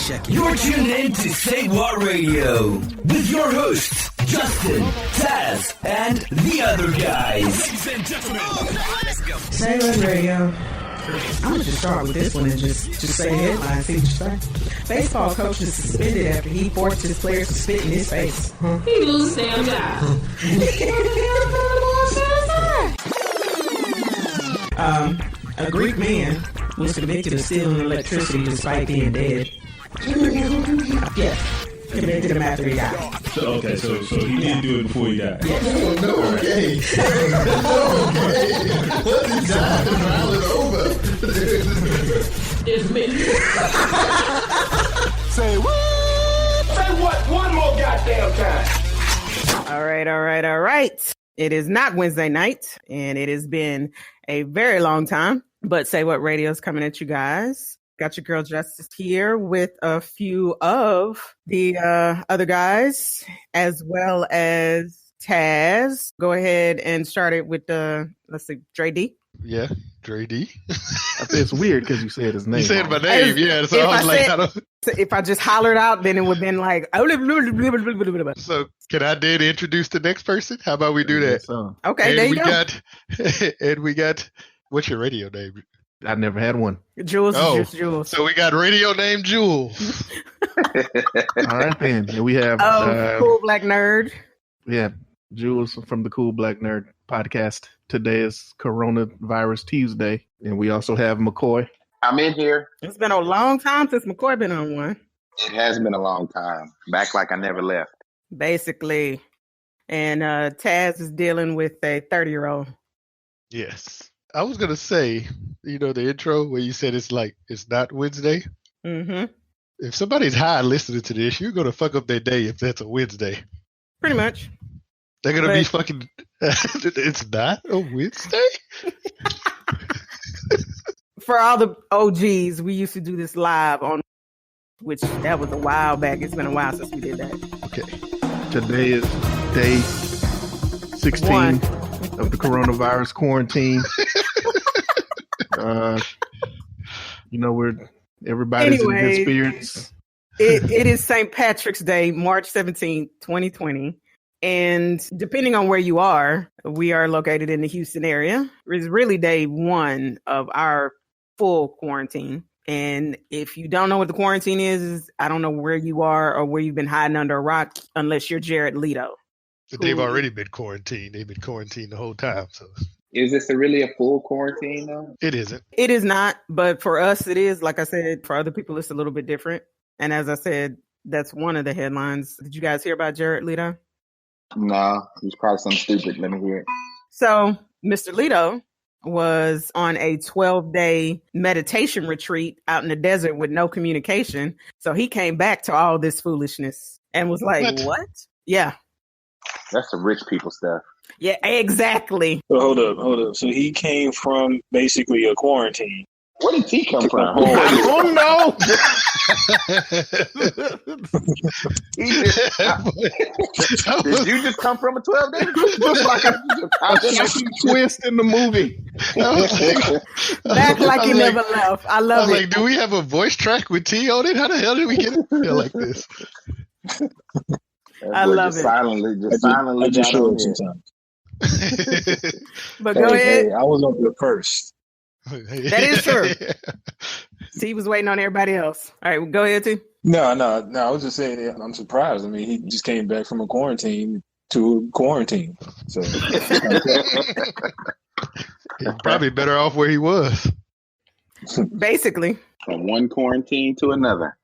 Check it. You're tuned in to SayWHA Radio with your hosts, Justin, Taz, and the other guys. Ladies and gentlemen, let's go. SayWHA Radio. I'm going to just start with this one and just say the headline, see what you say. Baseball coach is suspended after he forced his players to spit in his face. He loses damn job. A Greek man was convicted of stealing electricity despite being dead. Yes, convicted him after he died. So he didn't do it before he died. Yes. Okay. What he died and rounded over. It's me. Say what? Say what one more goddamn time. All right. It is not Wednesday night, and it has been a very long time, but SayWHA Radio is coming at you guys. Got your girl Justice here with a few of the other guys, as well as Taz. Go ahead and start it with let's see, Dre D. Yeah, Dre D. It's weird because you said his name. You said my name, yeah. So I was like, if I just hollered out, then it would have been like. So can I then introduce the next person? How about we do that? Okay, there you go. And we got, what's your radio name? I never had one. Jules is just Jules. So we got radio name Jules. All right, then. And we have Cool Black Nerd. Yeah, Jules from the Cool Black Nerd podcast. Today is Coronavirus Tuesday. And we also have McCoy. I'm in here. It's been a long time since McCoy been on one. It has been a long time. Back like I never left. Basically. And Taz is dealing with a 30-year-old. Yes. I was going to say, the intro where you said it's not Wednesday. Mm-hmm. If somebody's high listening to this, you're going to fuck up their day if that's a Wednesday. Pretty much. They're going to be fucking, it's not a Wednesday? For all the OGs, we used to do this live on, which that was a while back. It's been a while since we did that. Okay. Today is day 16 of the coronavirus quarantine. Everybody's in good spirits. It is St. Patrick's Day, March 17th, 2020. And depending on where you are, we are located in the Houston area. It's really day one of our full quarantine. And if you don't know what the quarantine is, I don't know where you are or where you've been hiding under a rock, unless you're Jared Leto. They've already been quarantined. They've been quarantined the whole time. So, is this really a full quarantine though? It isn't. It is not, but for us, it is. Like I said, for other people, it's a little bit different. And as I said, that's one of the headlines. Did you guys hear about Jared Leto? No, he's probably something stupid. Let me hear it. So, Mr. Leto was on a 12-day meditation retreat out in the desert with no communication. So he came back to all this foolishness and was like, what? Yeah. That's some rich people stuff. Yeah, exactly. So hold up. So he came from basically a quarantine. Where did he come from? Oh no! Did you just come from a 12-day? Like a twist in the movie. Back like he never left. I love it. Like, do we have a voice track with T on it? How the hell did we get it like this? I love it. Silently got on here. But go ahead. Hey, I was up there first. That is true. T was waiting on everybody else. All right, well, go ahead, T. No. I was just saying that I'm surprised. I mean, he just came back from a quarantine to a quarantine. So he's probably better off where he was. Basically. From one quarantine to another.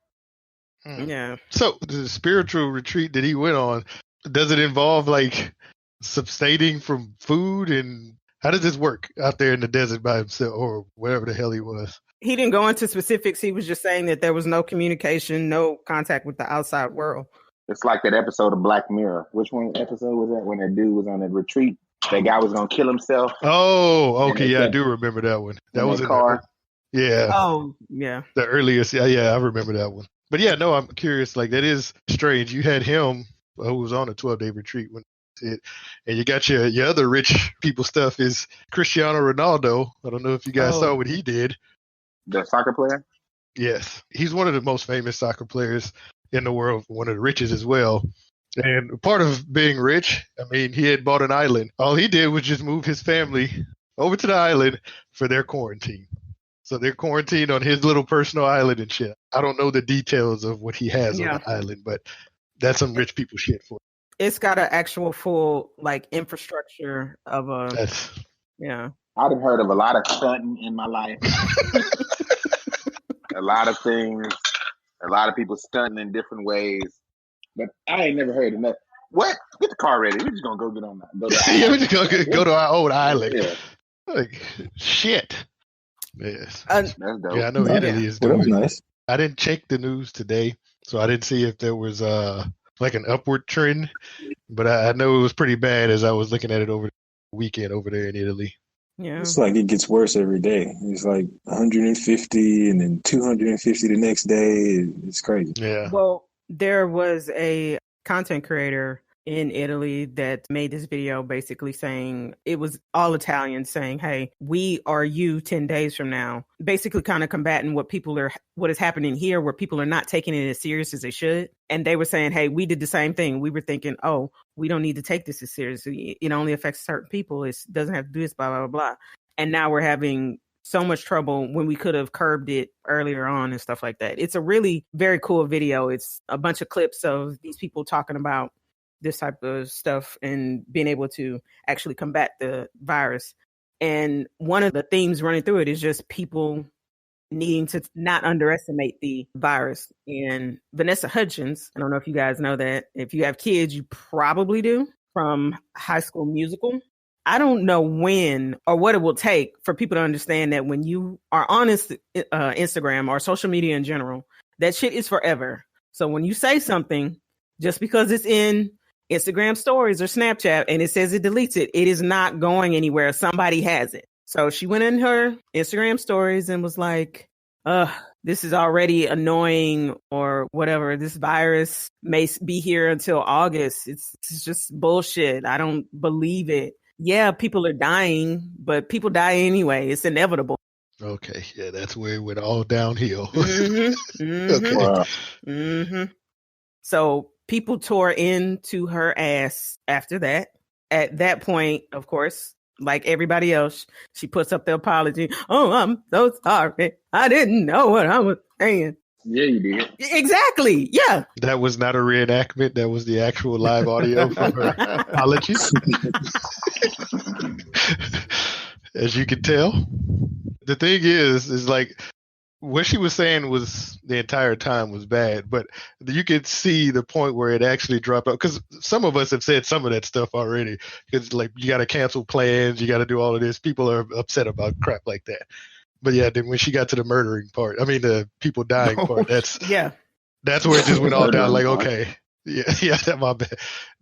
Yeah. So the spiritual retreat that he went on, does it involve like subsisting from food, and how does this work out there in the desert by himself or wherever the hell he was? He didn't go into specifics. He was just saying that there was no communication, no contact with the outside world. It's like that episode of Black Mirror. Which one episode was that? When that dude was on that retreat, that guy was going to kill himself. Oh, okay. Yeah, I do remember that one. That was in the car. Yeah. Oh, yeah. The earliest. Yeah, I remember that one. But yeah, no, I'm curious. Like, that is strange. You had him who was on a 12-day retreat when it, and you got your other rich people stuff is Cristiano Ronaldo. I don't know if you guys saw what he did. The soccer player? Yes. He's one of the most famous soccer players in the world, one of the richest as well. And part of being rich, I mean, he had bought an island. All he did was just move his family over to the island for their quarantine. So they're quarantined on his little personal island and shit. I don't know the details of what he has on the island, but that's some rich people shit for it. It's got an actual full like infrastructure of a yeah. I've heard of a lot of stunting in my life. A lot of things, a lot of people stunting in different ways, but I ain't never heard of that. What? Get the car ready. We're just gonna go get on that. Yeah, we're just gonna go to our old island. Yeah. Like shit. Yes. That's dope. Yeah, I know Italy is doing it. Nice. I didn't check the news today, so I didn't see if there was like an upward trend, but I know it was pretty bad as I was looking at it over the weekend over there in Italy. Yeah. It's like it gets worse every day. It's like 150 and then 250 the next day. It's crazy. Yeah. Well, there was a content creator in Italy that made this video basically saying, it was all Italians saying, hey, we are you 10 days from now, basically kind of combating what is happening here, where people are not taking it as serious as they should. And they were saying, hey, we did the same thing. We were thinking, oh, we don't need to take this as seriously. It only affects certain people. It doesn't have to do this, blah, blah, blah, blah. And now we're having so much trouble when we could have curbed it earlier on and stuff like that. It's a really very cool video. It's a bunch of clips of these people talking about this type of stuff and being able to actually combat the virus. And one of the themes running through it is just people needing to not underestimate the virus. And Vanessa Hudgens, I don't know if you guys know that. If you have kids, you probably do, from High School Musical. I don't know when or what it will take for people to understand that when you are on Instagram or social media in general, that shit is forever. So when you say something, just because it's in Instagram stories or Snapchat and it says it deletes it, it is not going anywhere. Somebody has it. So she went in her Instagram stories and was like, this is already annoying or whatever. This virus may be here until August. It's just bullshit. I don't believe it. Yeah, people are dying, but people die anyway. It's inevitable. Okay. Yeah, that's where it went all downhill. Mm-hmm. Mm-hmm. Okay. Wow. Mm-hmm. So people tore into her ass after that. At that point, of course, like everybody else, she puts up the apology. Oh, I'm so sorry. I didn't know what I was saying. Yeah, you did. Exactly. Yeah. That was not a reenactment. That was the actual live audio from her apology. As you can tell. The thing is like what she was saying was the entire time was bad, but you could see the point where it actually dropped out. Because some of us have said some of that stuff already. Because like you got to cancel plans, you got to do all of this. People are upset about crap like that. But yeah, then when she got to the murdering part, I mean the people dying part, that's where it just went all down. Like okay, yeah, my bad.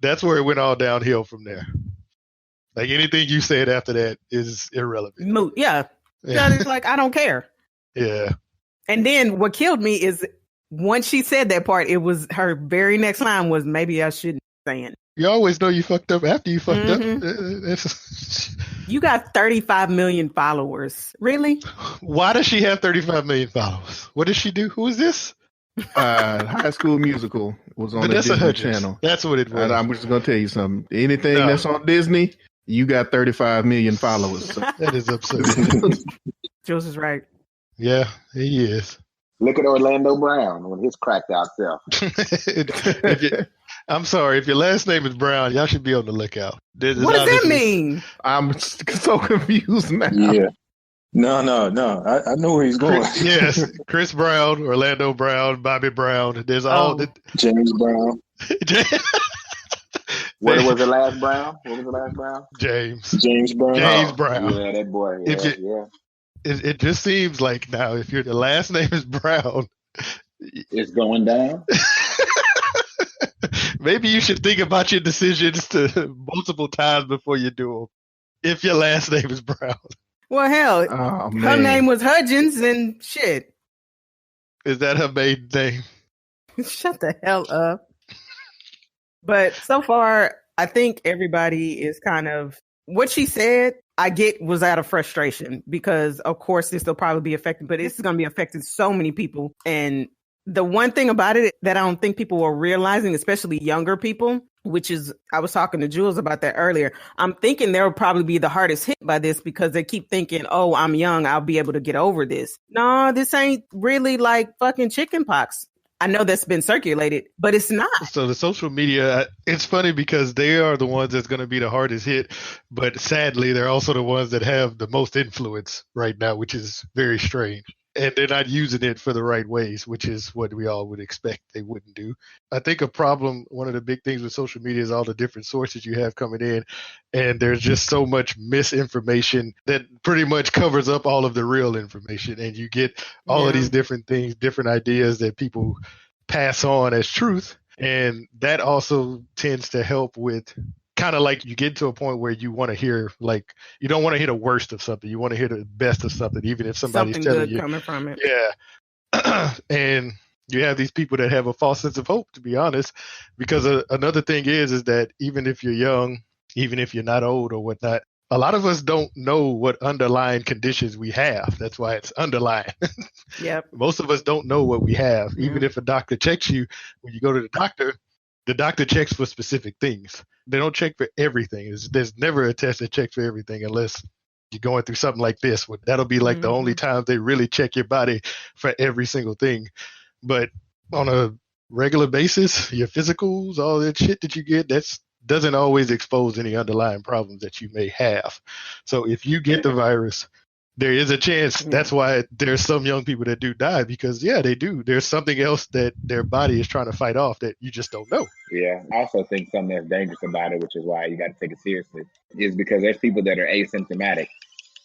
That's where it went all downhill from there. Like anything you said after that is irrelevant. Moot. Yeah. It's like I don't care. Yeah. And then what killed me is once she said that part, it was her very next line was, maybe I shouldn't be saying. You always know you fucked up after you fucked up. You got 35 million followers. Really? Why does she have 35 million followers? What does she do? Who is this? High School Musical was on Vanessa the Disney Hudgens. Channel. That's what it was. And I'm just going to tell you something. Anything that's on Disney, you got 35 million followers. So. That is absurd. Jules is right. Yeah, he is. Look at Orlando Brown with his cracked out self. I'm sorry, if your last name is Brown, y'all should be on the lookout. What does that mean? I'm so confused now. Yeah. No. I know where he's going. Yes, Chris Brown, Orlando Brown, Bobby Brown. There's all the James Brown. What was the last Brown? James Brown. Yeah, that boy. Yeah. It just seems like now, if the last name is Brown, it's going down. Maybe you should think about your decisions multiple times before you do them. If your last name is Brown. Well, hell, her name was Hudgens and shit. Is that her maiden name? Shut the hell up. But so far, I think everybody is kind of what she said, I get was out of frustration because, of course, this will probably be affected, but it's going to be affecting so many people. And the one thing about it that I don't think people are realizing, especially younger people, which is, I was talking to Jules about that earlier. I'm thinking they'll probably be the hardest hit by this because they keep thinking, oh, I'm young, I'll be able to get over this. No, this ain't really like fucking chicken pox. I know that's been circulated, but it's not. So the social media, it's funny because they are the ones that's going to be the hardest hit, but sadly, they're also the ones that have the most influence right now, which is very strange. And they're not using it for the right ways, which is what we all would expect they wouldn't do. I think a problem, one of the big things with social media is all the different sources you have coming in. And there's just so much misinformation that pretty much covers up all of the real information. And you get all of these different things, different ideas that people pass on as truth. And that also tends to help with kind of like you get to a point where you want to hear, like, you don't want to hear the worst of something. You want to hear the best of something, even if somebody's something telling good you. coming from it. Yeah. And you have these people that have a false sense of hope, to be honest, because another thing is that even if you're young, even if you're not old or whatnot, a lot of us don't know what underlying conditions we have. That's why it's underlying. Yep. Most of us don't know what we have. Even if a doctor checks you, when you go to the doctor checks for specific things. They don't check for everything. There's never a test that checks for everything unless you're going through something like this. That'll be like the only time they really check your body for every single thing. But on a regular basis, your physicals, all that shit that you get, that's doesn't always expose any underlying problems that you may have. So if you get the virus, there is a chance. That's why there's some young people that do die because, they do. There's something else that their body is trying to fight off that you just don't know. Yeah, I also think something that's dangerous about it, which is why you got to take it seriously, is because there's people that are asymptomatic.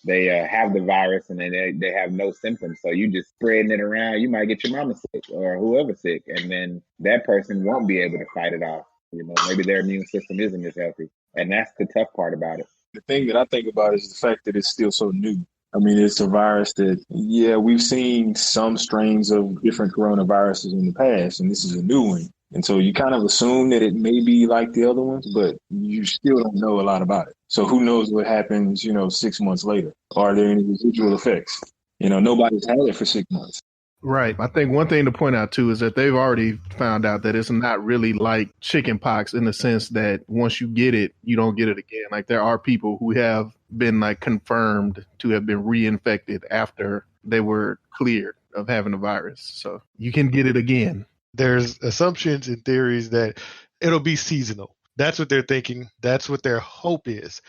They have the virus and then they have no symptoms. So you just spreading it around. You might get your mama sick or whoever sick, and then that person won't be able to fight it off. Maybe their immune system isn't as healthy. And that's the tough part about it. The thing that I think about is the fact that it's still so new. I mean, it's a virus that, we've seen some strains of different coronaviruses in the past, and this is a new one. And so you kind of assume that it may be like the other ones, but you still don't know a lot about it. So who knows what happens, 6 months later? Are there any residual effects? Nobody's had it for 6 months. Right. I think one thing to point out, too, is that they've already found out that it's not really like chicken pox in the sense that once you get it, you don't get it again. Like there are people who have been like confirmed to have been reinfected after they were cleared of having the virus. So you can get it again. There's assumptions and theories that it'll be seasonal. That's what they're thinking. That's what their hope is.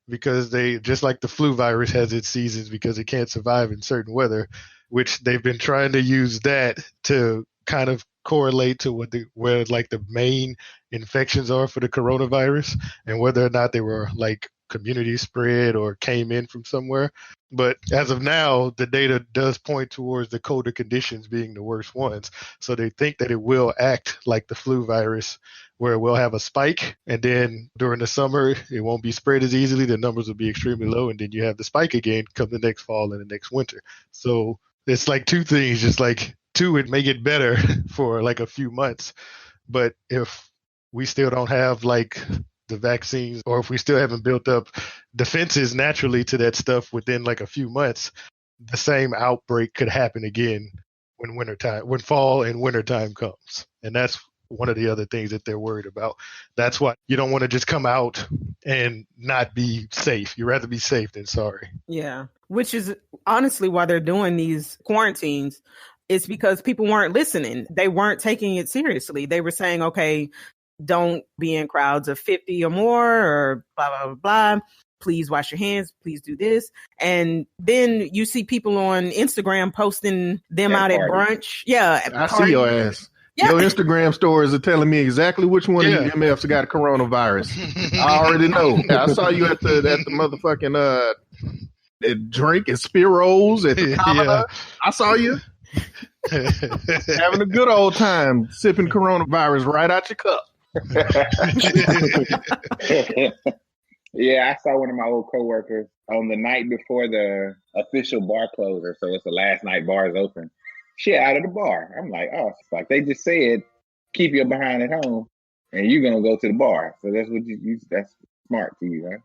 Because they, just like the flu virus has its seasons because it can't survive in certain weather, which they've been trying to use that to kind of correlate to where the main infections are for the coronavirus and whether or not they were like community spread or came in from somewhere. But as of now, the data does point towards the colder conditions being the worst ones. So they think that it will act like the flu virus, where we'll have a spike, and then during the summer, it won't be spread as easily. The numbers will be extremely low, and then you have the spike again come the next fall and the next winter. So it's like two things, just like it may get better for like a few months. But if we still don't have like the vaccines, or if we still haven't built up defenses naturally to that stuff within like a few months, the same outbreak could happen again when fall and wintertime comes. And that's one of the other things that they're worried about. That's why you don't want to just come out and not be safe. You'd rather be safe than sorry. Yeah, which is honestly why they're doing these quarantines. It's because people weren't listening. They weren't taking it seriously. They were saying, okay, don't be in crowds of 50 or more or blah, blah, blah, blah. Please wash your hands. Please do this. And then you see people on Instagram posting them out at brunch. Yeah. I see your ass. Yeah. Your Instagram stories are telling me exactly which one of you MFs got coronavirus. I already know. I saw you at the motherfucking drink at Spiro's at the Commodore. I saw you having a good old time sipping coronavirus right out your cup. Yeah, I saw one of my old coworkers on the night before the official bar closure. So it's the last night bars open. She out of the bar. I'm like, oh, it's like they just said, keep your behind at home, and you're gonna go to the bar. So that's what that's smart to you, right?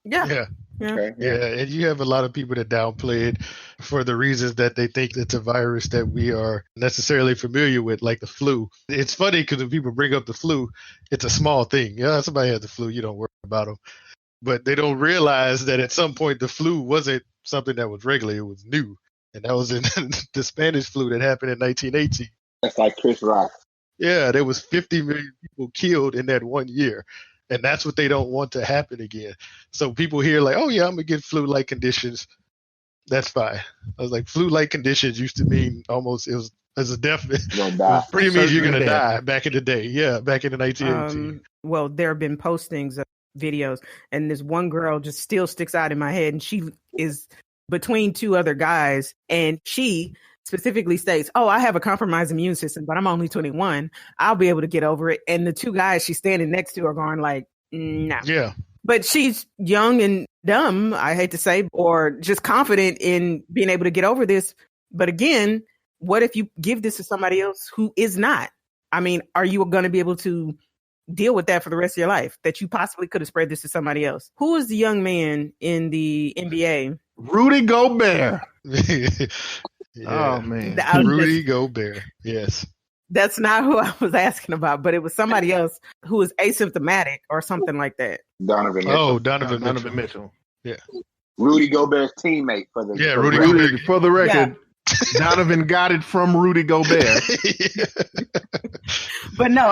Yeah. Yeah, and you have a lot of people that downplay it for the reasons that they think it's a virus that we are necessarily familiar with, like the flu. It's funny because when people bring up the flu, it's a small thing. Yeah, somebody had the flu, you don't worry about them. But they don't realize that at some point the flu wasn't something that was regular, it was new. And that was in the Spanish flu that happened in 1918. That's like Chris Rock. Yeah, there was 50 million people killed in that 1 year. And that's what they don't want to happen again. So people hear like, oh, yeah, I'm going to get flu-like conditions. That's fine. I was like, flu-like conditions used to mean almost, it was as a definite. Pretty means you're going to die back in the day. Yeah, back in the 1918. Well, there have been postings of videos, and this one girl just still sticks out in my head, and she is between two other guys, and she specifically states, oh, I have a compromised immune system, but I'm only 21. I'll be able to get over it. And the two guys she's standing next to are going like, no. Yeah. But she's young and dumb, I hate to say, or just confident in being able to get over this. But again, what if you give this to somebody else who is not? I mean, are you going to be able to deal with that for the rest of your life, that you possibly could have spread this to somebody else? Who is the young man in the NBA? Rudy Gobert. Yeah. Oh, man. Rudy Gobert. Yes. That's not who I was asking about, but it was somebody else who was asymptomatic or something like that. Donovan Mitchell. Oh, Donovan Mitchell. Yeah. Rudy Gobert's teammate for the Rudy Gobert. For the record, Donovan got it from Rudy Gobert. But no,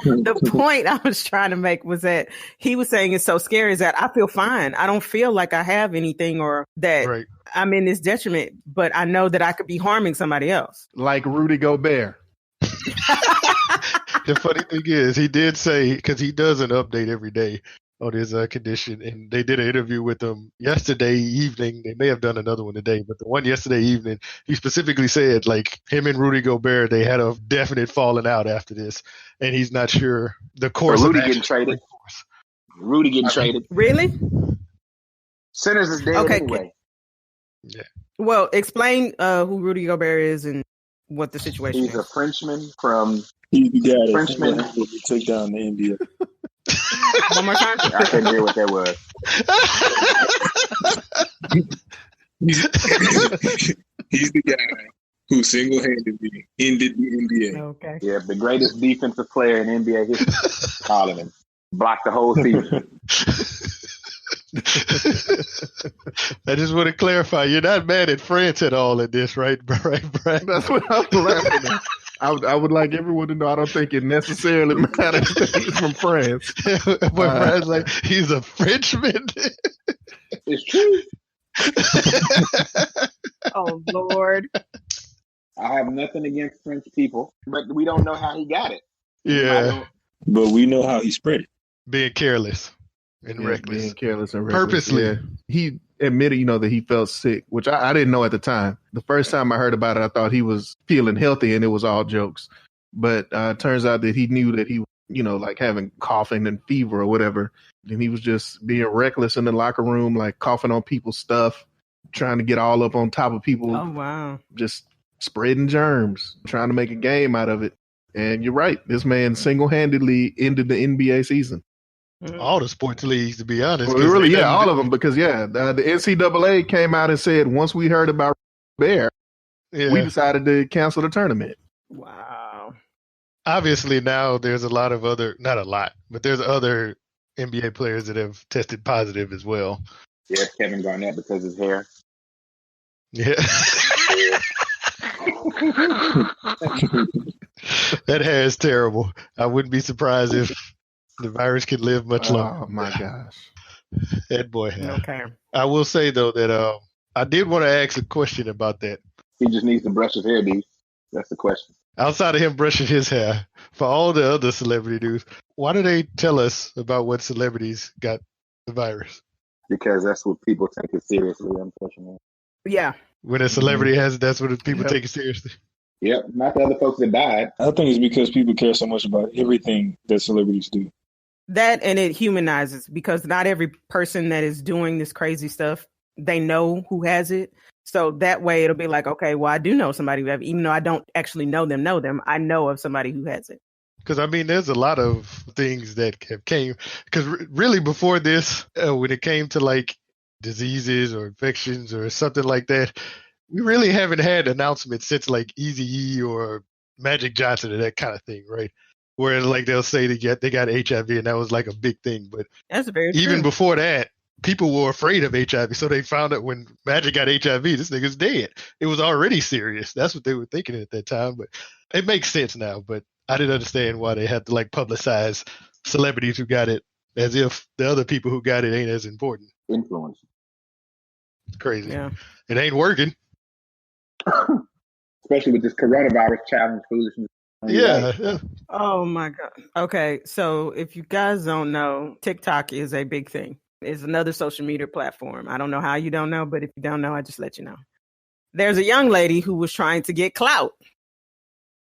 the point I was trying to make was that he was saying it's so scary is that I feel fine. I don't feel like I have anything or that I'm in this detriment, but I know that I could be harming somebody else. Like Rudy Gobert. The funny thing is, he did say, because he does an update every day on his condition, and they did an interview with him yesterday evening. They may have done another one today, but the one yesterday evening, he specifically said, like, him and Rudy Gobert, they had a definite falling out after this, and he's not sure the course. Rudy getting traded. Rudy getting traded. Really? Sinners is dead anyway. Yeah. Well, explain who Rudy Gobert is and what the situation is. He's a Frenchman from. He's the guy that took down the NBA. One more time. I couldn't hear what that was. He's the guy who single-handedly ended the NBA. Okay. Yeah, the greatest defensive player in NBA history. Calling him. Blocked the whole season. I just want to clarify, you're not mad at France at all at this, right, Brian? That's what I was laughing at. I would like everyone to know I don't think it necessarily matters that he's from France. But Brian's like, he's a Frenchman. It's true. Oh, Lord. I have nothing against French people, but we don't know how he got it. Yeah. But we know how he spread it. Being careless and reckless. Being careless and reckless. Purposely. Yeah. He admitted, that he felt sick, which I didn't know at the time. The first time I heard about it, I thought he was feeling healthy and it was all jokes. But it turns out that he knew that he, like having coughing and fever or whatever. And he was just being reckless in the locker room, like coughing on people's stuff, trying to get all up on top of people. Oh, wow. Just spreading germs, trying to make a game out of it. And you're right. This man single-handedly ended the NBA season. All the sports leagues, to be honest. Well, really, all of them, because the NCAA came out and said once we heard about Bear, we decided to cancel the tournament. Wow. Obviously, now there's a lot of not a lot, but there's other NBA players that have tested positive as well. Yeah, Kevin Garnett because of his hair. Yeah. That hair is terrible. I wouldn't be surprised if the virus could live much longer. Oh, my gosh. That boy hair. Okay. I will say, though, that I did want to ask a question about that. He just needs to brush his hair, dude. That's the question. Outside of him brushing his hair, for all the other celebrity news, why do they tell us about what celebrities got the virus? Because that's what people take it seriously, unfortunately. Yeah. When a celebrity has it, that's what people take it seriously. Yep, not the other folks that died. I think it's because people care so much about everything that celebrities do. That, and it humanizes, because not every person that is doing this crazy stuff, they know who has it. So that way it'll be like, okay, well, I do know somebody who have, even though I don't actually know them, I know of somebody who has it. Because I mean, there's a lot of things that came. Because really, before this, when it came to like diseases or infections or something like that, we really haven't had announcements since like Eazy-E or Magic Johnson or that kind of thing, right? Where like they'll say they got HIV and that was like a big thing. But that's very even true. before that, people were afraid of HIV. So they found out when Magic got HIV, this nigga's dead. It was already serious. That's what they were thinking at that time. But it makes sense now. But I didn't understand why they had to like publicize celebrities who got it as if the other people who got it ain't as important. Influence. It's crazy. Yeah. It ain't working. Especially with this coronavirus challenge foolishness. Yeah. Oh my God. Okay. So if you guys don't know, TikTok is a big thing. It's another social media platform. I don't know how you don't know, but if you don't know, I just let you know. There's a young lady who was trying to get clout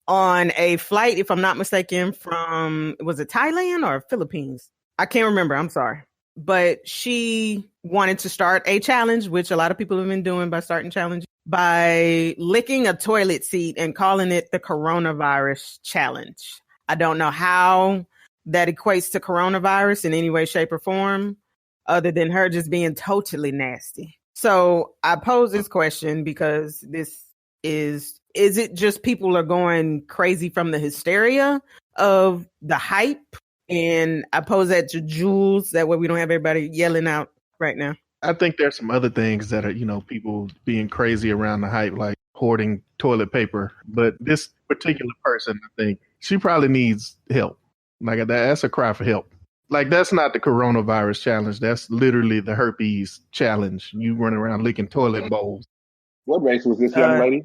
on a flight, if I'm not mistaken, from, was it Thailand or Philippines? I can't remember. I'm sorry. But she wanted to start a challenge, which a lot of people have been doing by starting challenges, by licking a toilet seat and calling it the coronavirus challenge. I don't know how that equates to coronavirus in any way, shape, or form, other than her just being totally nasty. So I pose this question because this is it just people are going crazy from the hysteria of the hype? And I pose that to Jules. That way we don't have everybody yelling out right now. I think there's some other things that are, people being crazy around the hype, like hoarding toilet paper. But this particular person, I think she probably needs help. Like that's a cry for help. Like that's not the coronavirus challenge. That's literally the herpes challenge. You run around licking toilet bowls. What race was this young lady?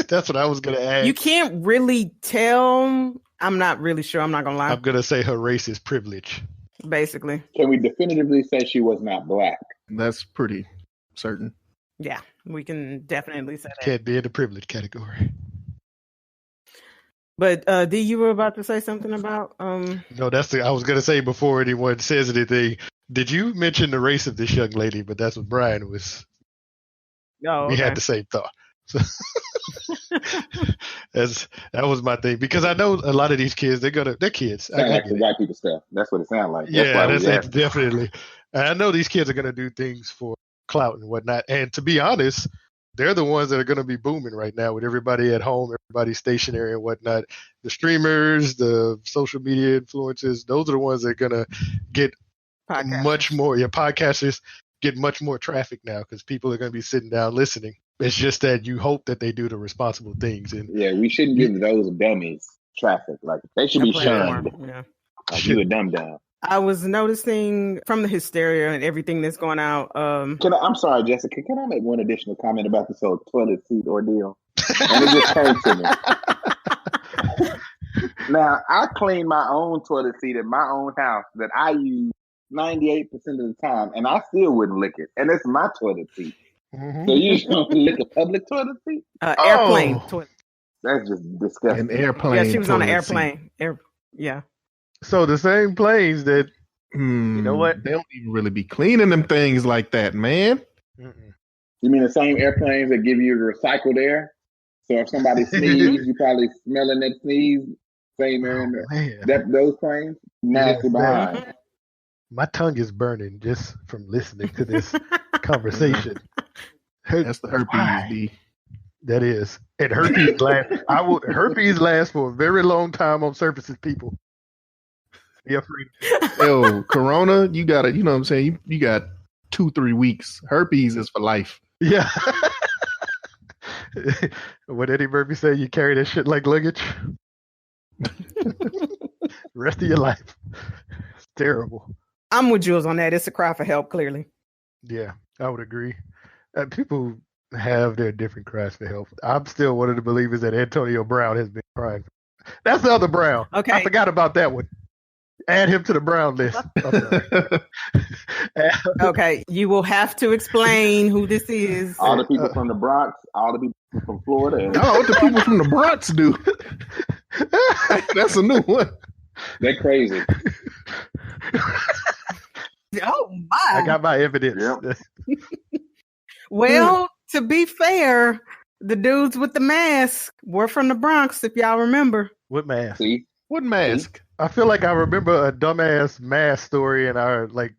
That's what I was going to ask. You can't really tell. I'm not really sure. I'm not going to lie. I'm going to say her race is privilege. Basically. Can we definitively say she was not black? That's pretty certain. Yeah, we can definitely say that. Can't be in the privilege category. But D, you were about to say something about No, I was gonna say before anyone says anything. Did you mention the race of this young lady? But that's what Brian was. Oh, okay. We had the same thought. So that was my thing, because I know a lot of these kids, they're kids. Sound like the white people stuff. That's what it sounds like. That's definitely. And I know these kids are gonna do things for clout and whatnot. And to be honest, they're the ones that are going to be booming right now with everybody at home, everybody stationary and whatnot. The streamers, the social media influencers, those are the ones that are going to get much more. Podcasters get much more traffic now because people are going to be sitting down listening. It's just that you hope that they do the responsible things. And we shouldn't give those dummies traffic. Like they should be shunned. Yeah. Like you a dumb dumb. I was noticing from the hysteria and everything that's going out. I'm sorry, Jessica. Can I make one additional comment about this whole toilet seat ordeal? And it just came to me. Now, I clean my own toilet seat at my own house that I use 98% of the time, and I still wouldn't lick it. And it's my toilet seat. Mm-hmm. So you don't lick a public toilet seat? Airplane toilet. That's just disgusting. An airplane. Yeah, she was on an airplane. Yeah. So the same planes that, you know what? They don't even really be cleaning them things like that, man. Mm-mm. You mean the same airplanes that give you recycled air? So if somebody sneezes, you probably smelling that sneeze. Same air in those planes? Nasty behind. My tongue is burning just from listening to this conversation. That's the herpes, D. That is. And herpes lasts for a very long time on surfaces, people. Yo, corona, you got it. You know what I'm saying? You got 2-3 weeks. Herpes is for life. Yeah. What Eddie Murphy say, you carry that shit like luggage. Rest of your life. It's terrible. I'm with Jules on that. It's a cry for help, clearly. Yeah, I would agree. People have their different cries for help. I'm still one of the believers that Antonio Brown has been crying. That's the other Brown. Okay. I forgot about that one. Add him to the Brown list. Okay, you will have to explain who this is. All the people from the Bronx, all the people from Florida. What the people from the Bronx do? That's a new one. They're crazy. Oh my! I got my evidence. Yep. Well, to be fair, The dudes with the mask were from the Bronx, if y'all remember. What mask? See? What mask? I feel like I remember a dumbass mask story in our like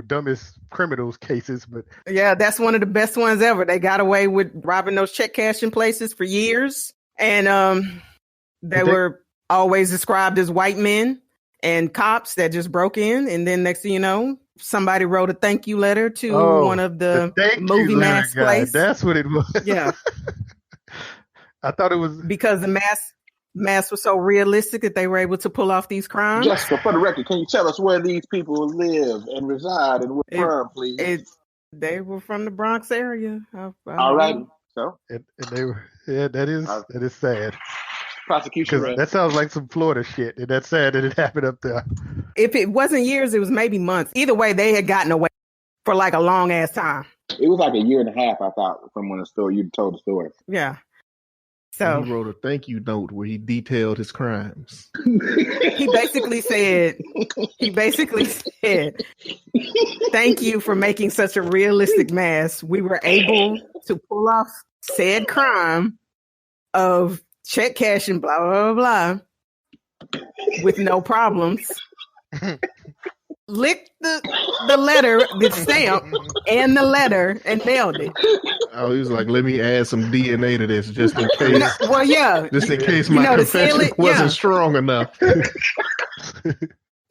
dumbest criminals cases, but Yeah, that's one of the best ones ever. They got away with robbing those check cashing places for years. And they were always described as white men and cops that just broke in. And then next thing you know, somebody wrote a thank you letter to one of the movie mask places. That's what it was. Yeah. I thought it was because the mask was so realistic that they were able to pull off these crimes. Just for the record, can you tell us where these people live and reside and what firm, please? They were from the Bronx area. All right. So and they were that is sad. Prosecution. That sounds like some Florida shit, and that's sad that it happened up there. If it wasn't years, it was maybe months. Either way, they had gotten away for like a long ass time. It was like a year and a half, I thought, from when you told the story. Yeah. So he wrote a thank you note where he detailed his crimes. He basically said, thank you for making such a realistic mask. We were able to pull off said crime of check cashing, blah, blah, blah, blah, with no problems. Licked the letter, the stamp, and the letter, and mailed it. Oh, he was like, let me add some DNA to this just in case. Just in case my confession wasn't strong enough.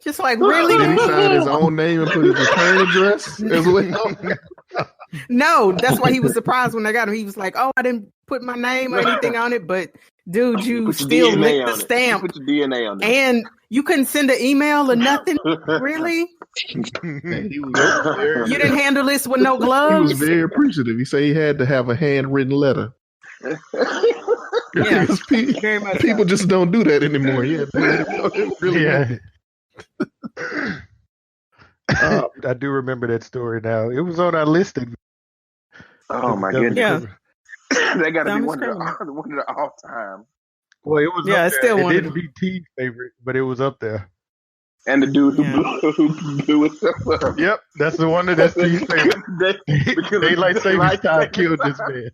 Just like, really? Did he sign his own name and put his return address as well? No, that's why he was surprised when they got him. He was like, oh, I didn't put my name or anything on it, but dude, you still licked the stamp. Put your DNA on it. And you couldn't send an email or nothing? Really? You didn't handle this with no gloves? He was very appreciative. He said he had to have a handwritten letter. Yeah, very much people just don't do that anymore. Yeah, really. Yeah. I do remember that story now. It was on our listing. Oh my goodness! Yeah. They got to be one of the all time. Well, it was. Yeah, it's still one. It didn't be T's favorite, but it was up there. And the dude who blew himself up. Yep, that's the one that's T's favorite. Daylight savings time killed this man.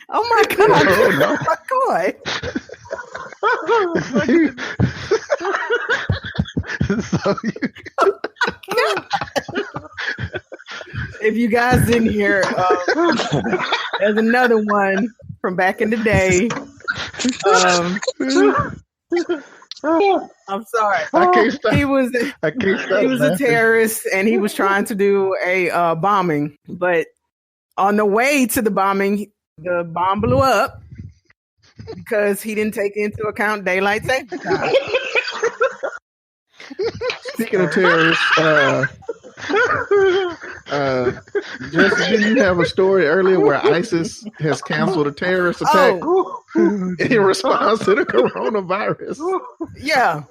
Oh my god! Oh my god! If you guys didn't hear, there's another one from back in the day. I'm sorry. I can't stop. He was a terrorist, and he was trying to do a bombing. But on the way to the bombing, the bomb blew up because he didn't take into account daylight saving time. Speaking of terrorists, Jesse, didn't you have a story earlier where ISIS has canceled a terrorist attack in response to the coronavirus? Yeah.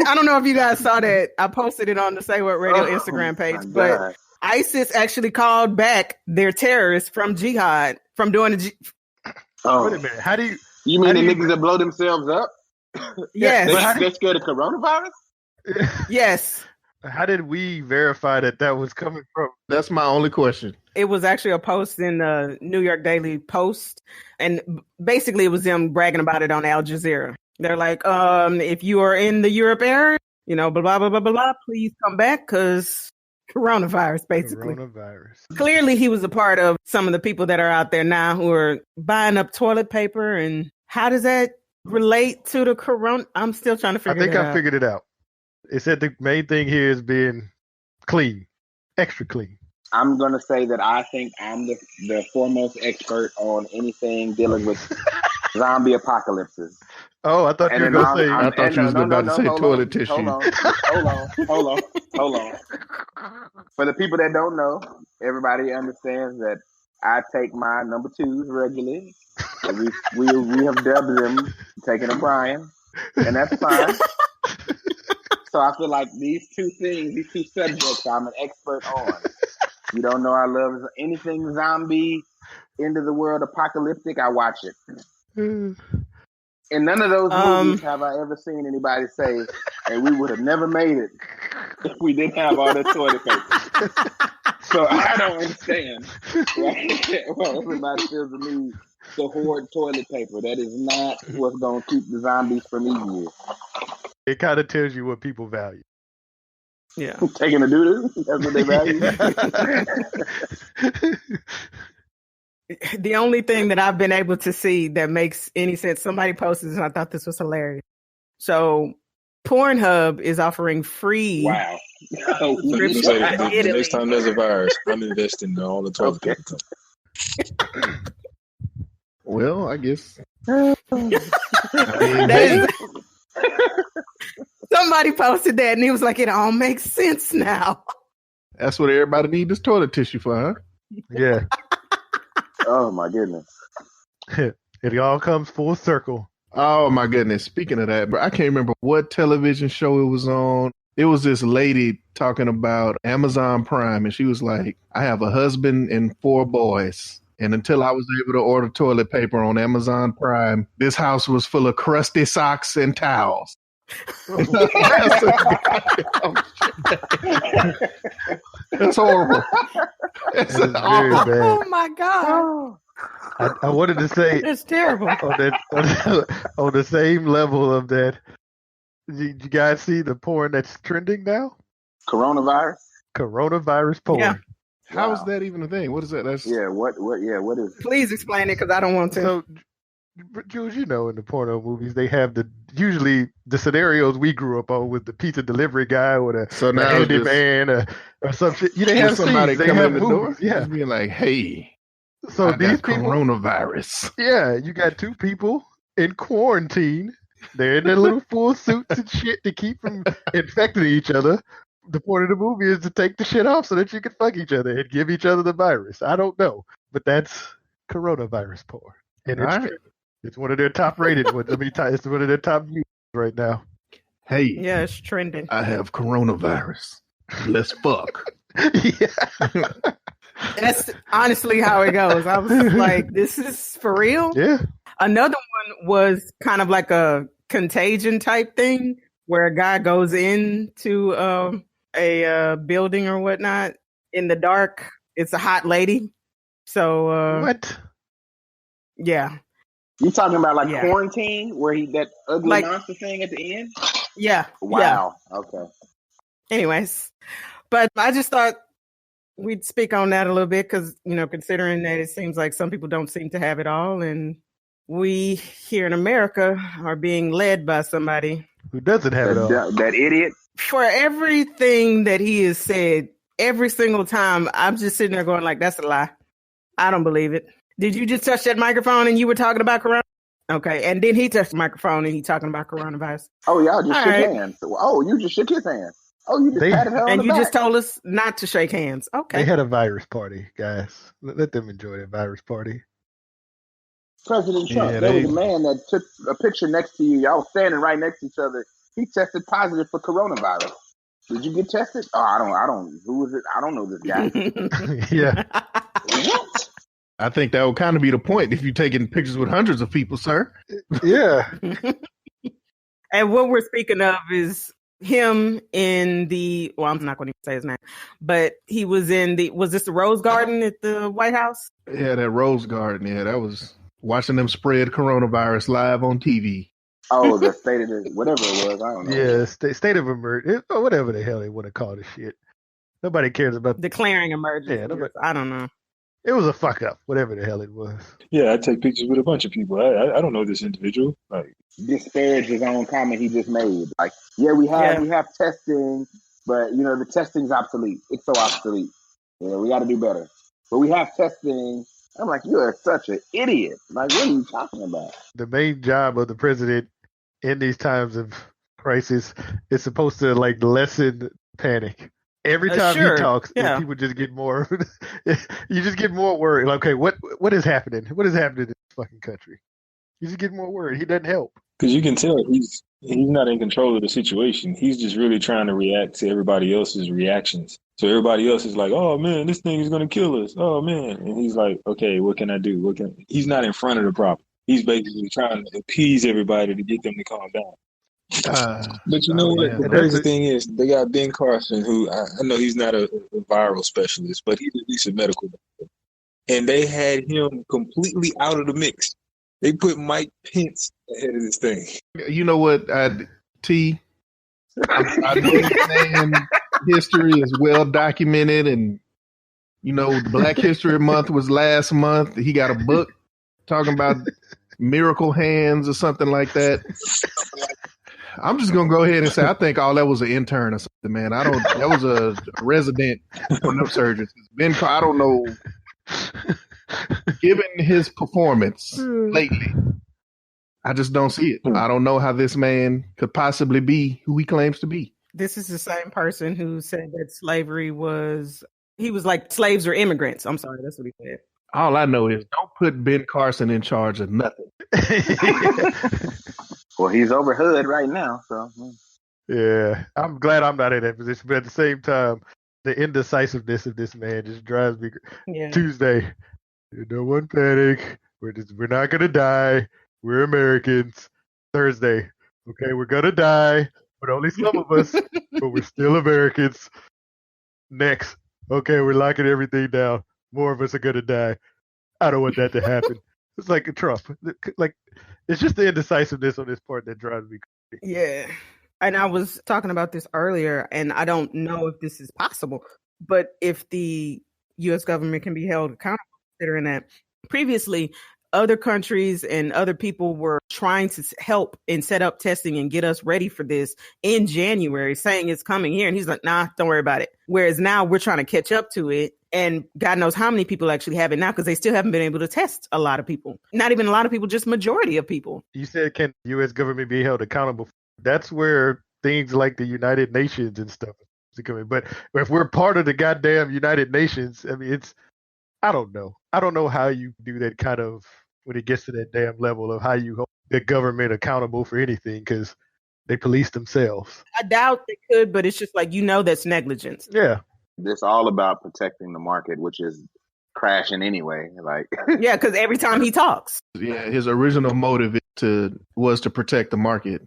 I don't know if you guys saw that. I posted it on the SayWHA Radio Instagram page, but ISIS actually called back their terrorists from jihad, from doing the Wait a minute. How do you... You mean the niggas that blow themselves up? Yes. They're scared of coronavirus? Yes. How did we verify that was coming from? That's my only question. It was actually a post in the New York Daily Post, and basically it was them bragging about it on Al Jazeera. They're like, if you are in the Europe area, blah, blah, blah, blah, blah, blah, please come back because coronavirus, basically. Coronavirus. Clearly he was a part of some of the people that are out there now who are buying up toilet paper. And how does that relate to the corona? I'm still trying to figure it out. I figured it out. It said the main thing here is being clean, extra clean. I'm going to say that I think I'm the foremost expert on anything dealing with zombie apocalypses. Oh, I thought you were going to say... I thought you was about to say toilet tissue. Hold on. For the people that don't know, everybody understands that I take my number 2s regularly. We have dubbed them taking a Brian, and that's fine. So I feel like these two subjects, I'm an expert on. You don't know I love anything zombie, end of the world, apocalyptic, I watch it. In none of those movies have I ever seen anybody say, and we would have never made it if we didn't have all that toilet paper. So I don't understand why everybody feels the need to hoard toilet paper. That is not what's going to keep the zombies from eating you. It kind of tells you what people value. Yeah. Taking a doo-doo? That's what they value? The only thing that I've been able to see that makes any sense, somebody posted this and I thought this was hilarious. So Pornhub is offering free. Wow. The next time there's a virus, I'm investing in all the toilet paper. Well, I guess. Somebody posted that and he was like, it all makes sense now. That's what everybody needs this toilet tissue for, huh? Yeah. Oh my goodness. It all comes full circle. Oh my goodness. Speaking of that, bro, I can't remember what television show it was on. It was this lady talking about Amazon Prime, and she was like, I have a husband and 4 boys. And until I was able to order toilet paper on Amazon Prime, this house was full of crusty socks and towels. That's horrible. That's very bad. Oh my God. I wanted to say that's terrible. On the same level of that, you guys see the porn that's trending now? Coronavirus porn. Yeah. How is that even a thing? What is that? That's what is it? Please explain it because I don't want to. So, Jules, you know, in the porno movies, they have usually the scenarios we grew up on with the pizza delivery guy or the handyman or some shit. You didn't have somebody scenes. They coming have in the door, yeah, just being like, "Hey, so I these got people, coronavirus." Yeah, you got 2 people in quarantine. They're in their little full suits and shit to keep from infecting each other. The point of the movie is to take the shit off so that you can fuck each other and give each other the virus. I don't know, but that's coronavirus porn, and it's one of their top rated ones. It's one of their top views right now. Hey, yeah, it's trending. I have coronavirus. Let's fuck. Yeah. That's honestly how it goes. I was like, this is for real? Yeah. Another one was kind of like a contagion type thing where a guy goes into a building or whatnot in the dark. It's a hot lady. So what? Yeah. You talking about like Quarantine, where that ugly monster thing at the end? Yeah. Wow. Yeah. Okay. Anyways, but I just thought we'd speak on that a little bit because, you know, considering that it seems like some people don't seem to have it all, and we here in America are being led by somebody who doesn't have it all. That idiot. For everything that he has said, every single time, I'm just sitting there going like, that's a lie. I don't believe it. Did you just touch that microphone and you were talking about corona? Okay, and then he touched the microphone and he talking about coronavirus. Oh, y'all just shook hands. Oh, you just shook his hand. Oh, you just patted her on and the you back. just told us not to shake hands. Okay. They had a virus party, guys. Let them enjoy their virus party. President Trump, there was a man that took a picture next to you. Y'all standing right next to each other. He tested positive for coronavirus. Did you get tested? Oh, I don't. Who is it? I don't know this guy. Yeah. What? I think that would kind of be the point if you're taking pictures with hundreds of people, sir. Yeah. And what we're speaking of is him in the, well, I'm not going to say his name, but he was in was this the Rose Garden at the White House? Yeah, that Rose Garden. Yeah, that was watching them spread coronavirus live on TV. Oh, the state of the, whatever it was. I don't know. Yeah, state of emergency, or whatever the hell they want to call this shit. Nobody cares about declaring emergency. Yeah, I don't know. It was a fuck up, whatever the hell it was. Yeah, I take pictures with a bunch of people. I don't know this individual. Like, disparage his own comment he just made. Like, yeah, we have testing, but you know the testing's obsolete. It's so obsolete. Yeah, we got to do better. But we have testing. I'm like, you are such an idiot. Like, what are you talking about? The main job of the president in these times of crisis is supposed to like lessen panic. Every time he talks, people just get more. You just get more worried. Like, okay, what is happening? What is happening in this fucking country? You just get more worried. He doesn't help because you can tell he's not in control of the situation. He's just really trying to react to everybody else's reactions. So everybody else is like, "Oh man, this thing is going to kill us." Oh man, and he's like, "Okay, what can I do? He's not in front of the problem. He's basically trying to appease everybody to get them to calm down. But you know what? Yeah. The crazy thing is, they got Ben Carson, who I know he's not a viral specialist, but he's at least a medical doctor. And they had him completely out of the mix. They put Mike Pence ahead of this thing. You know what, T? I understand history is well documented, and you know, Black History Month was last month. He got a book talking about miracle hands or something like that. I'm just gonna go ahead and say I think all that was an intern or something, man. That was a resident from them surgeons. I don't know. Given his performance lately, I just don't see it. I don't know how this man could possibly be who he claims to be. This is the same person who said that slavery was, he was like, slaves are immigrants. I'm sorry, that's what he said. All I know is don't put Ben Carson in charge of nothing. Well, he's over hood right now, so. Yeah, I'm glad I'm not in that position, but at the same time, the indecisiveness of this man just drives me. Yeah. Tuesday, no one panic. We're not gonna die. We're Americans. Thursday, okay, we're gonna die, but only some of us, but we're still Americans. Next, okay, we're locking everything down. More of us are gonna die. I don't want that to happen. It's like a Trump. Like, it's just the indecisiveness on this part that drives me crazy. Yeah. And I was talking about this earlier, and I don't know if this is possible, but if the U.S. government can be held accountable, considering that previously other countries and other people were trying to help and set up testing and get us ready for this in January, saying it's coming here. And he's like, nah, don't worry about it. Whereas now we're trying to catch up to it. And God knows how many people actually have it now, because they still haven't been able to test a lot of people. Not even a lot of people, just majority of people. You said, can the U.S. government be held accountable? That's where things like the United Nations and stuff is coming. But if we're part of the goddamn United Nations, I mean, I don't know. I don't know how you do that kind of, when it gets to that damn level of how you hold the government accountable for anything, because they police themselves. I doubt they could, but it's just like, that's negligence. Yeah. It's all about protecting the market, which is crashing anyway. Like, yeah, because every time he talks. Yeah, his original motive was to protect the market.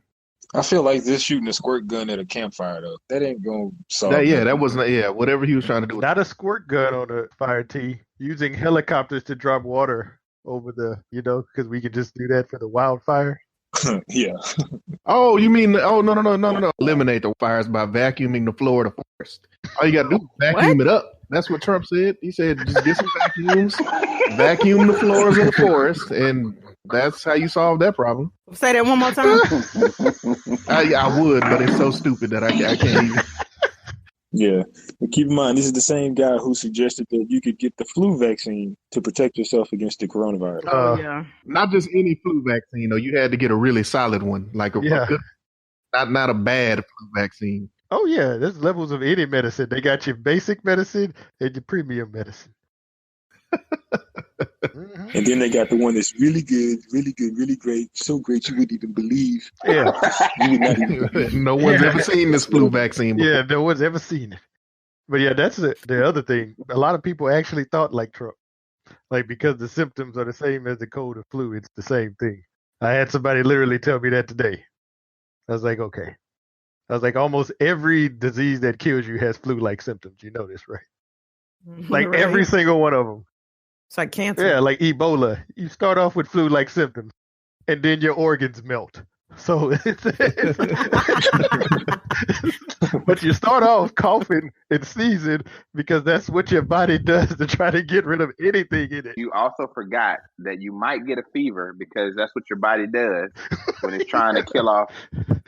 I feel like this shooting a squirt gun at a campfire, though. That ain't going to solve that. That wasn't, whatever he was trying to do. Not a squirt gun on a fire, T. Using helicopters to drop water over because we could just do that for the wildfire. Yeah. Oh, you mean, no. Eliminate the fires by vacuuming the floor of the forest. All you got to do is vacuum it up. That's what Trump said. He said, just get some vacuums, vacuum the floors of the forest, and that's how you solve that problem. Say that one more time. I would, but it's so stupid that I can't even. Yeah. But keep in mind, this is the same guy who suggested that you could get the flu vaccine to protect yourself against the coronavirus. Yeah. Not just any flu vaccine, though. You had to get a really solid one, like a good, not a bad flu vaccine. Oh, yeah. There's levels of any medicine. They got your basic medicine and your premium medicine. And then they got the one that's really good, really great, so great you wouldn't even believe. Yeah. No one's ever seen this flu vaccine before. Yeah, no one's ever seen it. But yeah, that's the other thing. A lot of people actually thought like Trump. Like, because the symptoms are the same as the cold or flu, it's the same thing. I had somebody literally tell me that today. I was like, okay. I was like, almost every disease that kills you has flu-like symptoms. You know this, right? Like Right. every single one of them. It's like cancer. Yeah, like Ebola. You start off with flu-like symptoms, and then your organs melt. So, but you start off coughing and sneezing because that's what your body does to try to get rid of anything in it. You also forgot that you might get a fever because that's what your body does when it's trying to kill off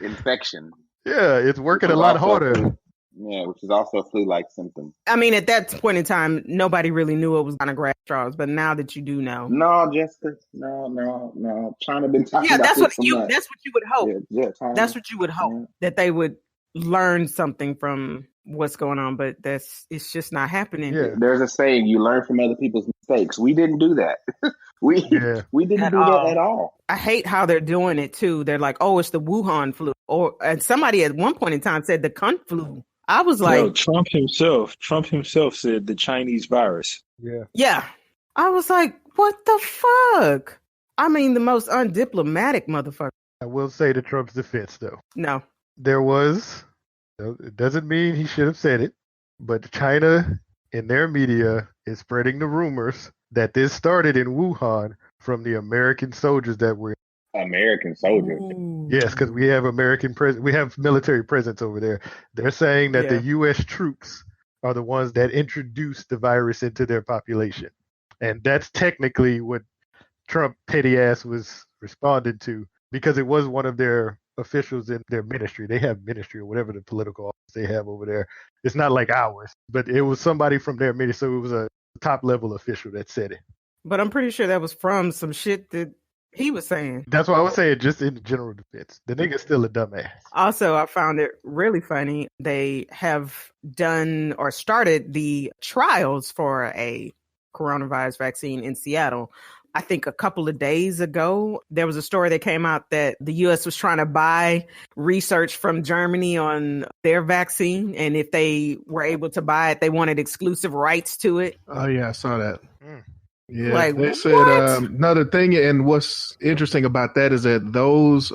infection. Yeah, it's working a lot harder. Yeah, which is also a flu-like symptom. I mean, at that point in time, nobody really knew it was going to grab straws, but now that you do know. No, Jessica. No. China been talking about that's this what so you. much. That's what you would hope. China. That's what you would hope, that they would learn something from what's going on, but it's just not happening. Yeah. There's a saying: you learn from other people's mistakes. We didn't do that. we didn't do that at all. I hate how they're doing it too. They're like, "Oh, it's the Wuhan flu," and somebody at one point in time said the cunt flu. I was like, no, Trump himself said the Chinese virus. Yeah. Yeah. I was like, what the fuck? I mean, the most undiplomatic motherfucker. I will say to Trump's defense, though. No. There was, it doesn't mean he should have said it, but China in their media is spreading the rumors that this started in Wuhan from the American soldiers that were American soldiers. Ooh. Yes, because we have we have military presence over there. They're saying that the U.S. troops are the ones that introduced the virus into their population, and that's technically what Trump petty ass was responding to, because it was one of their officials in their ministry. They have ministry or whatever the political office they have over there. It's not like ours, but it was somebody from their ministry, so it was a top level official that said it. But I'm pretty sure that was from some shit that he was saying. That's why I was saying, just in general defense. The nigga's still a dumbass. Also, I found it really funny. They have done or started the trials for a coronavirus vaccine in Seattle. I think a couple of days ago, there was a story that came out that the U.S. was trying to buy research from Germany on their vaccine. And if they were able to buy it, they wanted exclusive rights to it. Oh, yeah, I saw that. Yeah, Like, they said what? another thing, and what's interesting about that is that those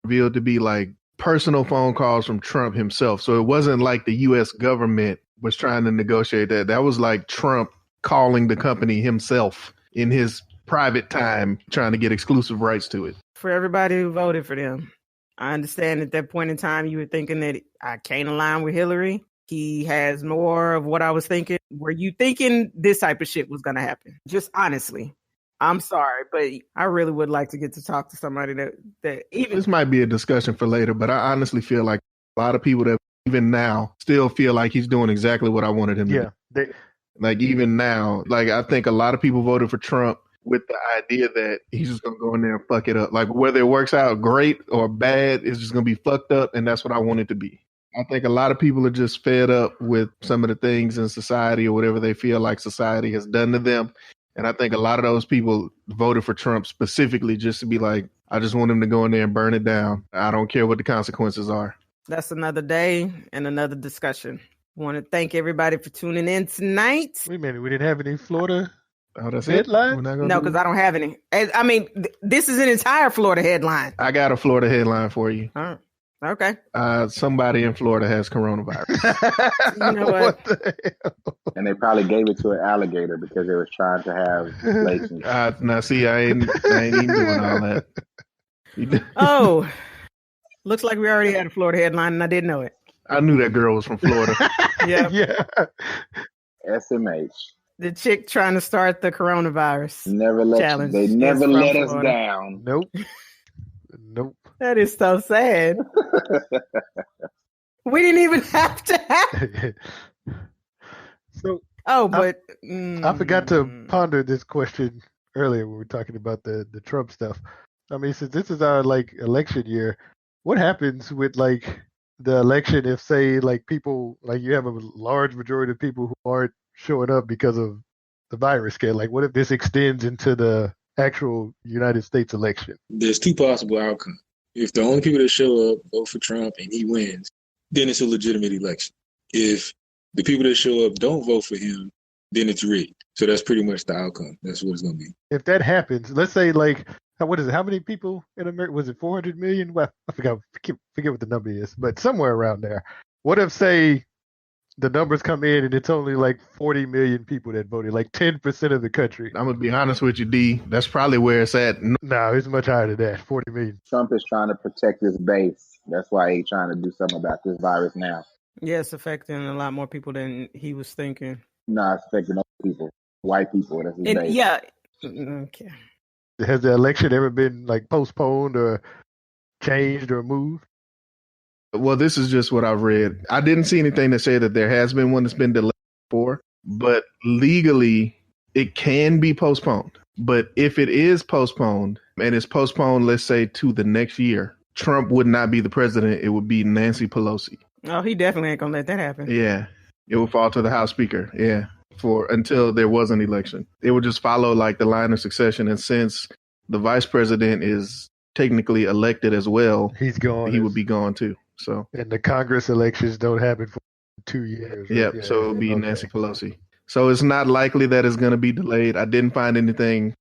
revealed to be like personal phone calls from Trump himself. So it wasn't like the U.S. government was trying to negotiate that. That was like Trump calling the company himself in his private time, trying to get exclusive rights to it. For everybody who voted for them, I understand at that point in time you were thinking that I can't align with Hillary. He has more of what I was thinking. Were you thinking this type of shit was going to happen? Just honestly. I'm sorry, but I really would like to get to talk to somebody that even... This might be a discussion for later, but I honestly feel like a lot of people that even now still feel like he's doing exactly what I wanted him to do. Like even now, like I think a lot of people voted for Trump with the idea that he's just going to go in there and fuck it up. Like whether it works out great or bad, it's just going to be fucked up, and that's what I want it to be. I think a lot of people are just fed up with some of the things in society or whatever they feel like society has done to them. And I think a lot of those people voted for Trump specifically just to be like, I just want him to go in there and burn it down. I don't care what the consequences are. That's another day and another discussion. I want to thank everybody for tuning in tonight. Wait a minute, we didn't have any Florida that's headline? No, because I don't have any. I mean, this is an entire Florida headline. I got a Florida headline for you. All right. Okay. Somebody in Florida has coronavirus. You know what? the hell? And they probably gave it to an alligator because they was trying to have relations. Now, see, I ain't even doing all that. Oh, looks like we already had a Florida headline, and I didn't know it. I knew that girl was from Florida. Yeah. SMH. The chick trying to start the coronavirus challenge. They never let us Florida. down. Nope. That is so sad. We didn't even have to have. So, but I forgot to ponder this question earlier when we were talking about the Trump stuff. I mean, since this is our election year, what happens with the election if, say, people, you have a large majority of people who aren't showing up because of the virus scare? What if this extends into the actual United States election? There's two possible outcomes. If the only people that show up vote for Trump and he wins, then it's a legitimate election. If the people that show up don't vote for him, then it's rigged. So that's pretty much the outcome. That's what it's going to be. If that happens, let's say what is it? How many people in America? Was it 400 million? Well, I forget what the number is, but somewhere around there. What if, say, the numbers come in and it's only 40 million people that voted, 10% of the country? I'm going to be honest with you, D. That's probably where it's at. No, it's much higher than that, 40 million. Trump is trying to protect his base. That's why he's trying to do something about this virus now. Yeah, it's affecting a lot more people than he was thinking. No, it's affecting other people, white people. That's his base. Yeah. Okay. Has the election ever been postponed or changed or moved? Well, this is just what I've read. I didn't see anything that said that there has been one that's been delayed before, but legally it can be postponed. But if it is postponed and it's postponed, let's say to the next year, Trump would not be the president. It would be Nancy Pelosi. Oh, he definitely ain't gonna let that happen. Yeah, it will fall to the House Speaker. Yeah, until there was an election, it would just follow the line of succession. And since the vice president is technically elected as well, he's gone. He would be gone too. So, and the Congress elections don't happen for 2 years. Right? Yep. Yeah, so it'll be Nancy Pelosi. So it's not likely that it's going to be delayed. I didn't find anything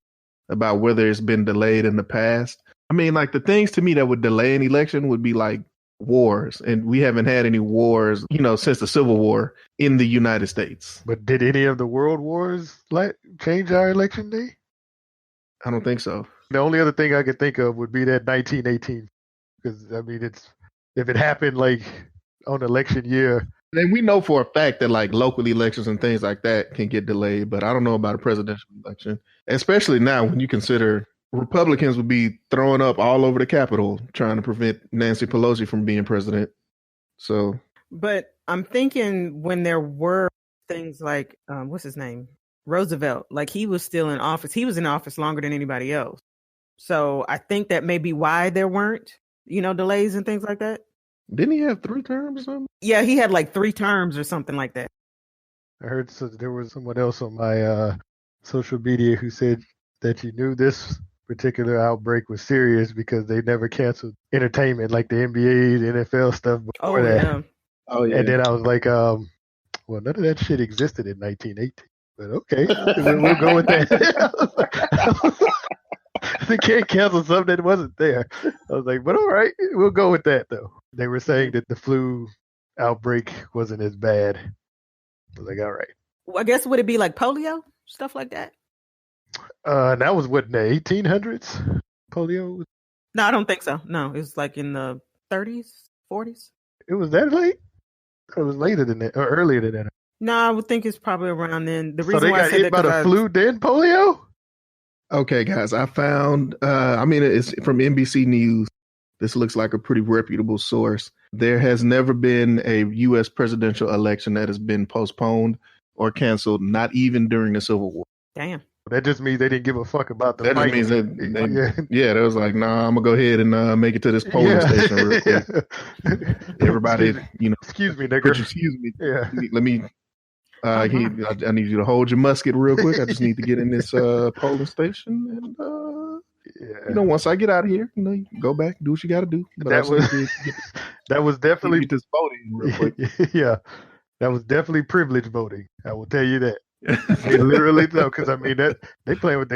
about whether it's been delayed in the past. I mean, like the things to me that would delay an election would be like wars, and we haven't had any wars, since the Civil War in the United States. But did any of the world wars change our election day? I don't think so. The only other thing I could think of would be that 1918, because I mean, if it happened like on election year. And we know for a fact that like local elections and things like that can get delayed, but I don't know about a presidential election, especially now when you consider Republicans would be throwing up all over the Capitol trying to prevent Nancy Pelosi from being president. So, but I'm thinking when there were things like, what's his name? Roosevelt, like he was still in office. He was in office longer than anybody else. So I think that may be why there weren't, delays and things like that. Didn't he have 3 terms or something? Yeah, he had like 3 terms or something like that. I heard there was someone else on my social media who said that you knew this particular outbreak was serious because they never canceled entertainment like the NBA, the NFL stuff before that. Yeah. Oh, yeah. And then I was like, well, none of that shit existed in 1918. But okay, we'll go with that. They can't cancel something that wasn't there. I was like, but all right, we'll go with that, though. They were saying that the flu outbreak wasn't as bad. I was like, all right. Well, I guess would it be like polio? Stuff like that? That was what, in the 1800s? Polio? No, I don't think so. No, it was like in the 30s, 40s. It was that late? It was later than that, or earlier than that. No, I would think it's probably around then. The So reason they why I got said hit that by the flu, then polio? Okay, guys, I found, it's from NBC News. This looks like a pretty reputable source. There has never been a U.S. presidential election that has been postponed or canceled, not even during the Civil War. Damn. That just means they didn't give a fuck about the That fight. just means that, they was like, nah, I'm going to go ahead and make it to this polling station real quick. Everybody, Excuse me, nigga. Excuse me. Yeah. Let me, I need you to hold your musket real quick. I just need to get in this polling station. And, once I get out of here, you go back, do what you got to do. But that was definitely get this voting real quick. Yeah, that was definitely privilege voting. I will tell you that. Literally, though, because I mean that they playing with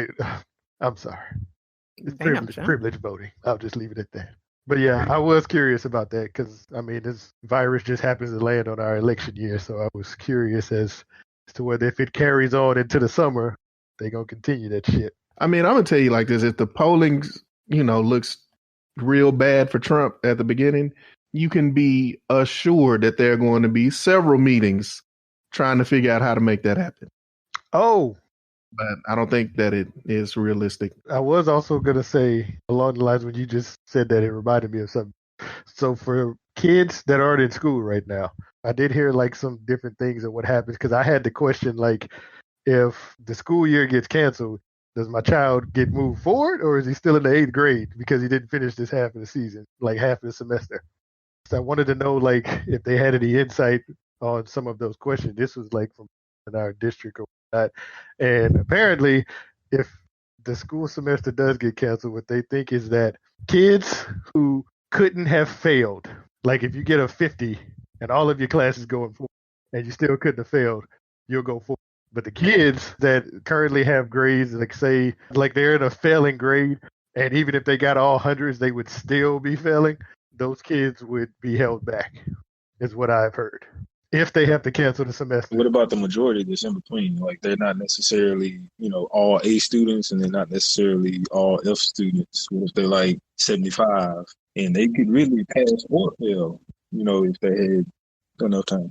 I'm sorry, it's privilege voting. I'll just leave it at that. But yeah, I was curious about that because I mean this virus just happens to land on our election year, so I was curious as to whether if it carries on into the summer, they gonna continue that shit. I mean, I'm gonna tell you like this: if the polling, looks real bad for Trump at the beginning, you can be assured that there are going to be several meetings trying to figure out how to make that happen. Oh, but I don't think that it is realistic. I was also gonna say along the lines when you just said that, it reminded me of something. So for kids that aren't in school right now, I did hear like some different things of what happens because I had the question like, if the school year gets canceled, does my child get moved forward or is he still in the 8th grade because he didn't finish this half of the season, like half of the semester? So I wanted to know like if they had any insight on some of those questions. This was like from in our district or whatnot. And apparently if the school semester does get canceled, what they think is that kids who couldn't have failed, like if you get a 50 and all of your classes going forward and you still couldn't have failed, you'll go forward. But the kids that currently have grades, like say, like they're in a failing grade, and even if they got all hundreds, they would still be failing. Those kids would be held back, is what I've heard, if they have to cancel the semester. What about the majority that's in between? Like they're not necessarily, all A students, and they're not necessarily all F students. What if they're like 75, and they could really pass or fail, if they had enough time?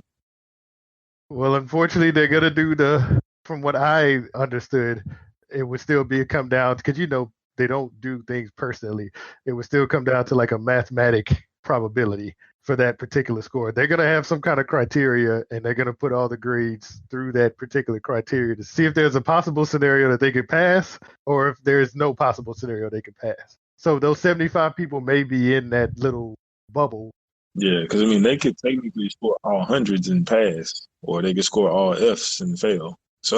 Well, unfortunately, they're going to do from what I understood, it would still come down, because, they don't do things personally. It would still come down to like a mathematic probability for that particular score. They're going to have some kind of criteria, and they're going to put all the grades through that particular criteria to see if there's a possible scenario that they could pass or if there's no possible scenario they could pass. So those 75 people may be in that little bubble. Yeah, because, they could technically score all hundreds and pass, or they could score all Fs and fail. So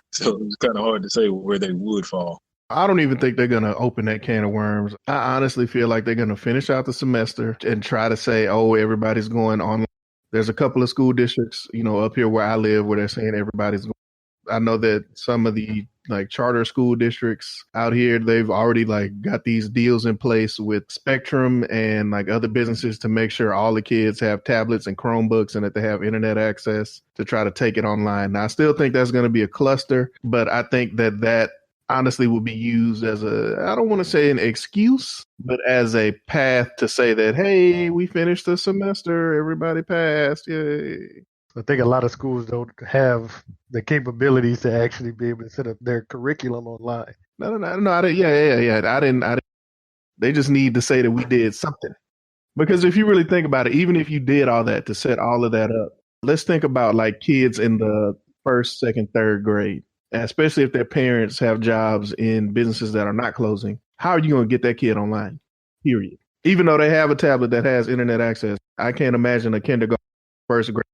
it's kind of hard to say where they would fall. I don't even think they're going to open that can of worms. I honestly feel like they're going to finish out the semester and try to say, oh, everybody's going online. There's a couple of school districts, up here where I live, where they're saying everybody's going. I know that some of the like charter school districts out here, they've already like got these deals in place with Spectrum and like other businesses to make sure all the kids have tablets and Chromebooks and that they have internet access to try to take it online. Now, I still think that's going to be a cluster, but I think that honestly will be used as I don't want to say an excuse, but as a path to say that, hey, we finished the semester, everybody passed, yay. I think a lot of schools don't have the capabilities to actually be able to set up their curriculum online. No. I didn't. They just need to say that we did something. Because if you really think about it, even if you did all that to set all of that up, let's think about like kids in the first, second, third grade, especially if their parents have jobs in businesses that are not closing. How are you going to get that kid online? Period. Even though they have a tablet that has internet access, I can't imagine a kindergarten, first grade.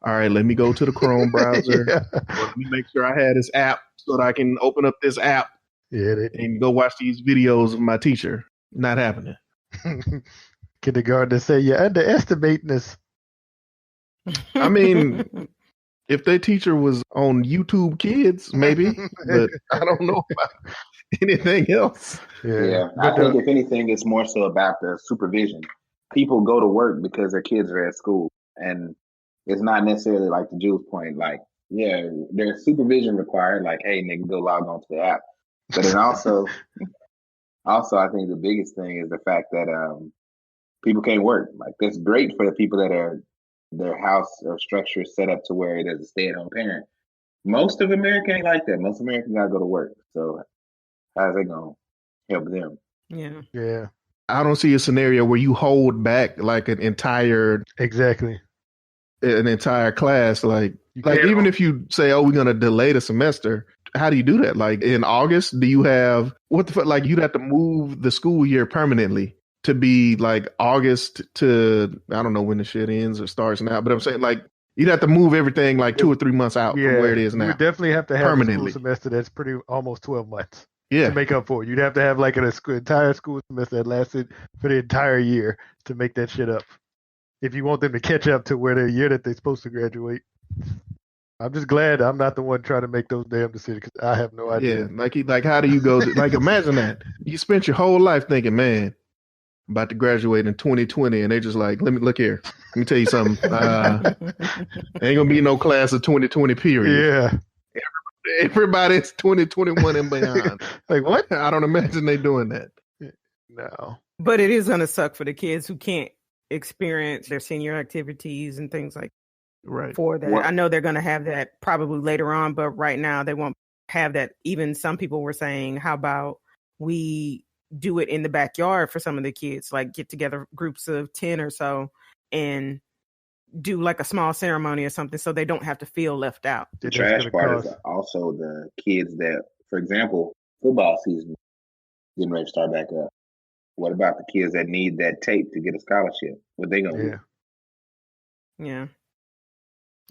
All right, let me go to the Chrome browser. Let me make sure I had this app so that I can open up this app and go watch these videos of my teacher. Not happening. Kindergarten say you're underestimating us. I mean, if their teacher was on YouTube Kids, maybe, but I don't know about anything else. Yeah. I think if anything, it's more so about the supervision. People go to work because their kids are at school, and it's not necessarily like the Jules point, like, yeah, there's supervision required, like, hey, nigga, go log on to the app. But then also I think the biggest thing is the fact that people can't work. Like, that's great for the people that are their house or structure is set up to where there's a stay-at-home parent. Most of America ain't like that. Most Americans gotta go to work. So how's that gonna help them? Yeah. I don't see a scenario where you hold back like an entire class. Like even if you say, oh, we're going to delay the semester, how do you do that? Like in August, do you have like you'd have to move the school year permanently to be like August to, I don't know when the shit ends or starts now, but I'm saying like you'd have to move everything like 2 or 3 months out from where it is now. You would definitely have to have permanently. a school semester that's almost 12 months. Yeah. To make up for it. You'd have to have like an entire school semester that lasted for the entire year to make that shit up. If you want them to catch up to where the year that they're supposed to graduate. I'm just glad I'm not the one trying to make those damn decisions because I have no idea. Yeah, like how do you go? Like imagine that you spent your whole life thinking, man, I'm about to graduate in 2020, and they just like, look here. Let me tell you something. Ain't gonna be no class of 2020 period. Yeah. Everybody's 2021 and beyond. Like what? I don't imagine they doing that. No. But it is gonna suck for the kids who can't experience their senior activities and things like for that. I know they're going to have that probably later on, but right now they won't have that. Even some people were saying, how about we do it in the backyard for some of the kids, like get together groups of 10 or so and do like a small ceremony or something so they don't have to feel left out. The trash part is also the kids that, for example, football season getting ready to start back up. What about the kids that need that tape to get a scholarship? What they gonna do? Yeah.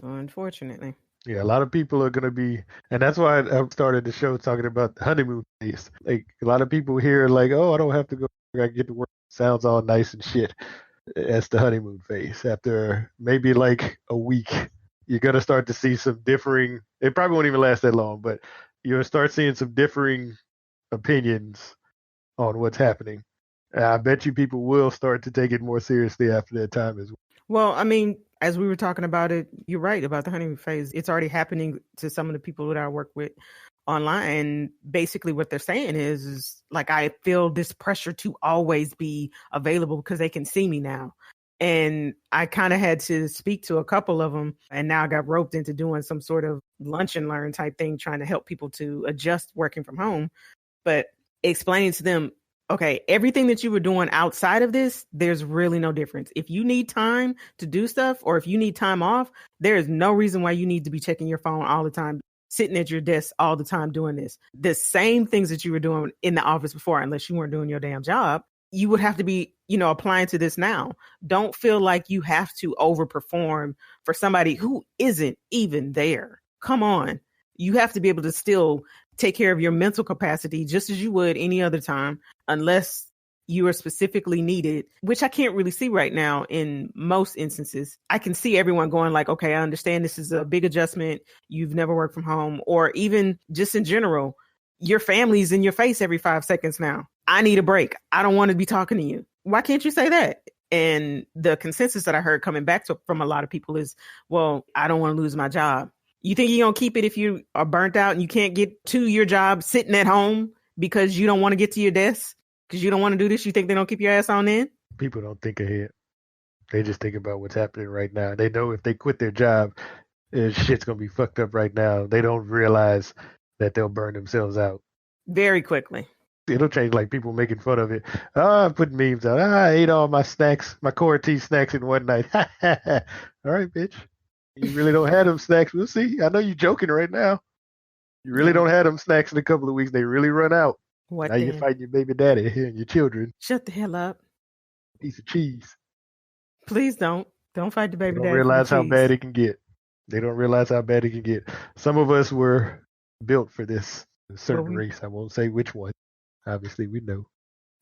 Unfortunately. Yeah, a lot of people are going to be, and that's why I started the show talking about the honeymoon phase. Like a lot of people here are like, oh, I don't have to go, I get to work. Sounds all nice and shit. That's the honeymoon phase. After maybe like a week, you're going to start to see some differing, it probably won't even last that long, but you'll start seeing some differing opinions on what's happening. And I bet you people will start to take it more seriously after that time as well. Well, I mean, as we were talking about it, you're right about the honeymoon phase. It's already happening to some of the people that I work with online. And basically what they're saying is like, I feel this pressure to always be available because they can see me now. And I kind of had to speak to a couple of them. And now I got roped into doing some sort of lunch and learn type thing, trying to help people to adjust working from home. But explaining to them, okay, everything that you were doing outside of this, there's really no difference. If you need time to do stuff or if you need time off, there is no reason why you need to be checking your phone all the time, sitting at your desk all the time doing this. The same things that you were doing in the office before, unless you weren't doing your damn job, you would have to be, applying to this now. Don't feel like you have to overperform for somebody who isn't even there. Come on. You have to be able to still take care of your mental capacity just as you would any other time, unless you are specifically needed, which I can't really see right now in most instances. I can see everyone going like, okay, I understand this is a big adjustment. You've never worked from home, or even just in general, Your family's in your face every 5 seconds now. I need a break. I don't want to be talking to you. Why can't you say that? And the consensus that I heard coming back from a lot of people is, well, I don't want to lose my job. You think you're going to keep it if you are burnt out and you can't get to your job sitting at home because you don't want to get to your desk? Because you don't want to do this? You think they don't keep your ass on in? People don't think ahead. They just think about what's happening right now. They know if they quit their job, shit's going to be fucked up right now. They don't realize that they'll burn themselves out very quickly. It'll change, like people making fun of it. I'm putting memes out. I ate all my snacks, my quarantine snacks in one night. All right, bitch. You really don't have them snacks. We'll see. I know you're joking right now. You really don't have them snacks in a couple of weeks. They really run out. What now then? You're fighting your baby daddy and your children. Shut the hell up. Piece of cheese. Please don't. Don't fight the baby They daddy. don't realize how bad it can get. They don't realize how bad it can get. Some of us were built for this. A certain race. I won't say which one. Obviously, we know.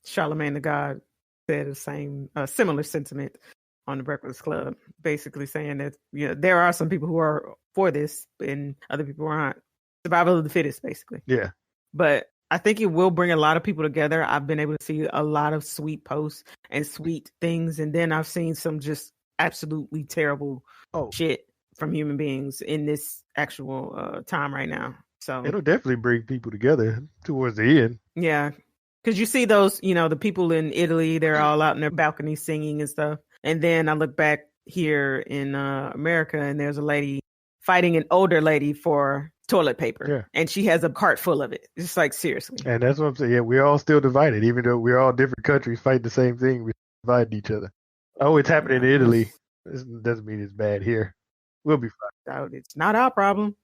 Charlemagne the God said a similar sentiment on the Breakfast Club, basically saying that there are some people who are for this and other people aren't. Survival of the fittest, basically. Yeah. But I think it will bring a lot of people together. I've been able to see a lot of sweet posts and sweet things, and then I've seen some just absolutely terrible shit from human beings in this actual time right now. So it'll definitely bring people together towards the end. Yeah. Because you see those, the people in Italy, they're all out in their balcony singing and stuff. And then I look back here in America and there's a lady fighting an older lady for toilet paper. Yeah. And she has a cart full of it. It's like, seriously. And that's what I'm saying. Yeah, we're all still divided. Even though we're all different countries fighting the same thing, we're dividing each other. Oh, it's happening in Italy. This doesn't mean it's bad here. We'll be fine. It's not our problem.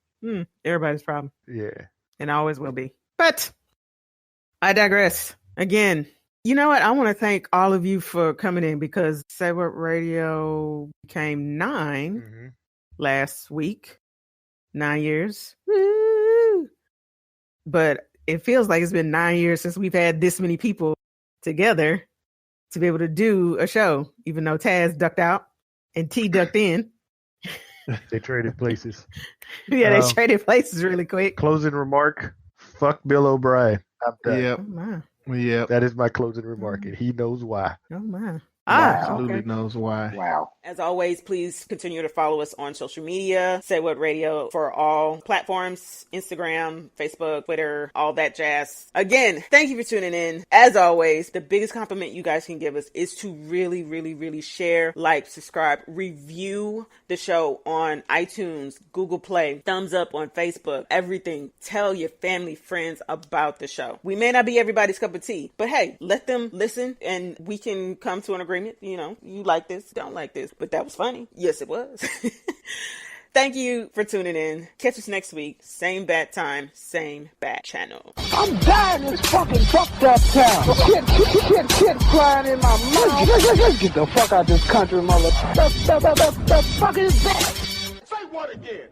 Everybody's problem. Yeah. And always will be. But I digress. Again, you know what? I want to thank all of you for coming in because SayWHA Radio became 9 last week. 9 years. Woo! But it feels like it's been 9 years since we've had this many people together to be able to do a show, even though Taz ducked out and T ducked in. They traded places. Yeah, they traded places really quick. Closing remark, fuck Bill O'Brien. I'm done. Yep. Oh, my. Yep. That is my closing remark, and he knows why. Oh, my. Absolutely knows why. Wow. As always, please continue to follow us on social media. SayWHA Radio for all platforms, Instagram, Facebook, Twitter, all that jazz. Again, thank you for tuning in. As always, the biggest compliment you guys can give us is to really, really, really share, like, subscribe, review the show on iTunes, Google Play, thumbs up on Facebook, everything. Tell your family, friends about the show. We may not be everybody's cup of tea, but hey, let them listen and we can come to an agreement. You like this, don't like this, but that was funny. Yes, it was. Thank you for tuning in. Catch us next week. Same bat time, same bat channel. I'm dying in this fucking fucked up town. Shit flying in my mouth. Let's get the fuck out of this country, mother. The fuck is that? Say what again?